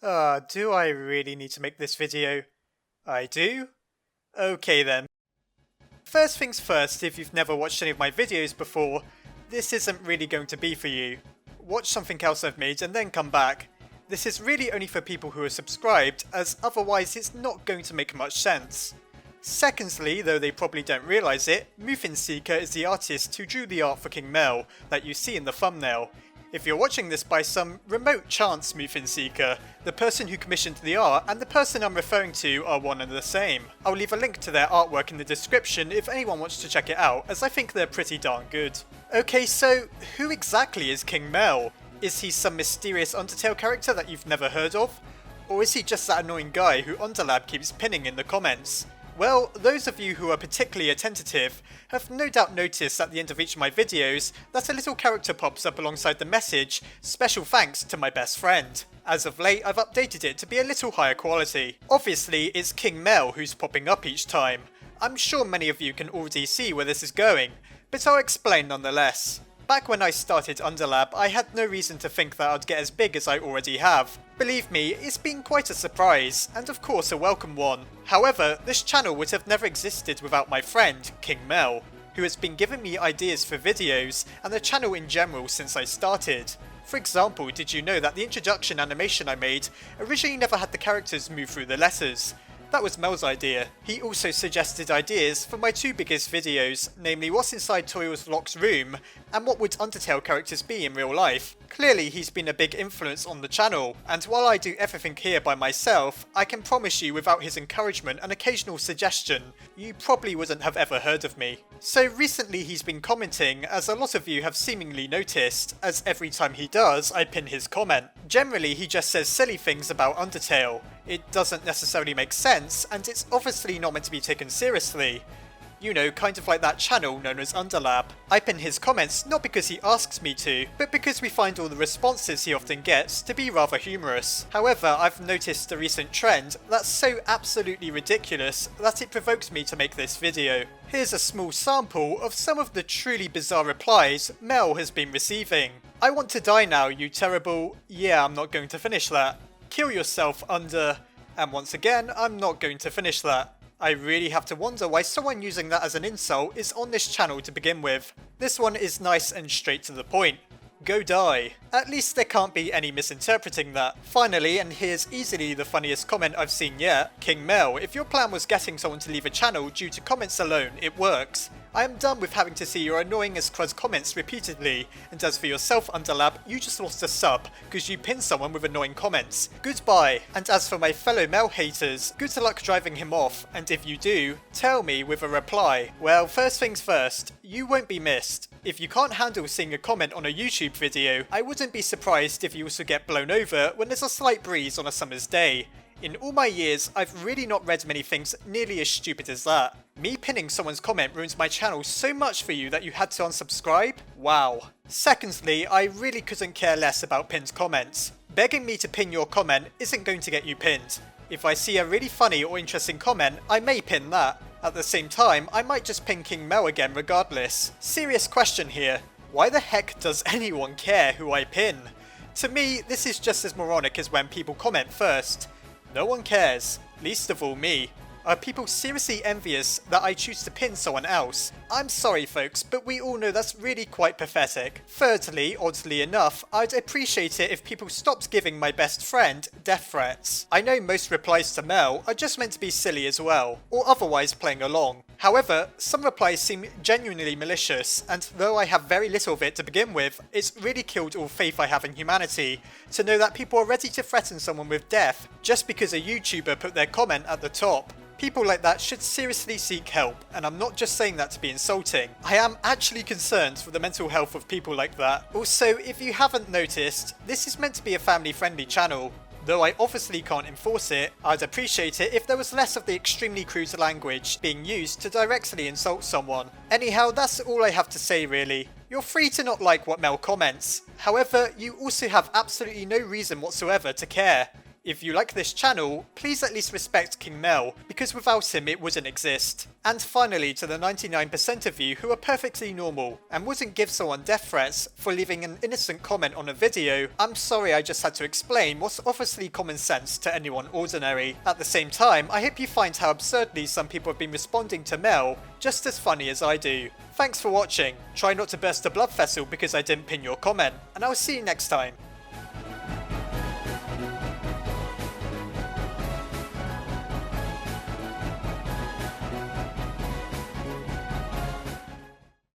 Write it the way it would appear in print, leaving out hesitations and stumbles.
Do I really need to make this video? I do? Okay then. First things first, if you've never watched any of my videos before, this isn't really going to be for you. Watch something else I've made and then come back. This is really only for people who are subscribed, as otherwise it's not going to make much sense. Secondly, though they probably don't realise it, Muffin Seeker is the artist who drew the art for King Mel that you see in the thumbnail. If you're watching this by some remote chance, Muffin Seeker, the person who commissioned the art and the person I'm referring to are one and the same. I'll leave a link to their artwork in the description if anyone wants to check it out, as I think they're pretty darn good. Okay, so who exactly is King Mel? Is he some mysterious Undertale character that you've never heard of? Or is he just that annoying guy who Underlab keeps pinning in the comments? Well, those of you who are particularly attentive have no doubt noticed at the end of each of my videos that a little character pops up alongside the message, "Special thanks to my best friend." As of late, I've updated it to be a little higher quality. Obviously, it's King Mel who's popping up each time. I'm sure many of you can already see where this is going, but I'll explain nonetheless. Back when I started Underlab, I had no reason to think that I'd get as big as I already have. Believe me, it's been quite a surprise, and of course a welcome one. However, this channel would have never existed without my friend, King Mel, who has been giving me ideas for videos, and the channel in general since I started. For example, did you know that the introduction animation I made originally never had the characters move through the letters? That was Mel's idea. He also suggested ideas for my two biggest videos, namely what's inside Toyle's Lock's room, and what would Undertale characters be in real life. Clearly he's been a big influence on the channel, and while I do everything here by myself, I can promise you without his encouragement and occasional suggestion, you probably wouldn't have ever heard of me. So recently he's been commenting, as a lot of you have seemingly noticed, as every time he does, I pin his comment. Generally he just says silly things about Undertale. It doesn't necessarily make sense, and it's obviously not meant to be taken seriously. You know, kind of like that channel known as Underlab. I pin his comments not because he asks me to, but because we find all the responses he often gets to be rather humorous. However, I've noticed a recent trend that's so absolutely ridiculous that it provokes me to make this video. Here's a small sample of some of the truly bizarre replies Mel has been receiving. "I want to die now, you terrible..." Yeah, I'm not going to finish that. "Kill yourself, Under..." And once again, I'm not going to finish that. I really have to wonder why someone using that as an insult is on this channel to begin with. This one is nice and straight to the point. "Go die." At least there can't be any misinterpreting that. Finally, and here's easily the funniest comment I've seen yet, "King Mel, if your plan was getting someone to leave a channel due to comments alone, it works. I am done with having to see your annoying as crud comments repeatedly, and as for yourself, Underlab, you just lost a sub because you pinned someone with annoying comments. Goodbye. And as for my fellow Mel haters, good luck driving him off, and if you do, tell me with a reply." Well, first things first, you won't be missed. If you can't handle seeing a comment on a YouTube video, I wouldn't be surprised if you also get blown over when there's a slight breeze on a summer's day. In all my years, I've really not read many things nearly as stupid as that. Me pinning someone's comment ruins my channel so much for you that you had to unsubscribe? Wow. Secondly, I really couldn't care less about pinned comments. Begging me to pin your comment isn't going to get you pinned. If I see a really funny or interesting comment, I may pin that. At the same time, I might just pin King Mel again regardless. Serious question here. Why the heck does anyone care who I pin? To me, this is just as moronic as when people comment first. No one cares, least of all me. Are people seriously envious that I choose to pin someone else? I'm sorry folks, but we all know that's really quite pathetic. Thirdly, oddly enough, I'd appreciate it if people stopped giving my best friend death threats. I know most replies to Mel are just meant to be silly as well, or otherwise playing along. However, some replies seem genuinely malicious, and though I have very little of it to begin with, it's really killed all faith I have in humanity to know that people are ready to threaten someone with death just because a YouTuber put their comment at the top. People like that should seriously seek help, and I'm not just saying that to be insulting. I am actually concerned for the mental health of people like that. Also, if you haven't noticed, this is meant to be a family-friendly channel. Though I obviously can't enforce it, I'd appreciate it if there was less of the extremely crude language being used to directly insult someone. Anyhow, that's all I have to say really. You're free to not like what Mel comments. However, you also have absolutely no reason whatsoever to care. If you like this channel, please at least respect King MEL, because without him it wouldn't exist. And finally, to the 99% of you who are perfectly normal and wouldn't give someone death threats for leaving an innocent comment on a video, I'm sorry I just had to explain what's obviously common sense to anyone ordinary. At the same time, I hope you find how absurdly some people have been responding to MEL just as funny as I do. Thanks for watching. Try not to burst a blood vessel because I didn't pin your comment, and I'll see you next time.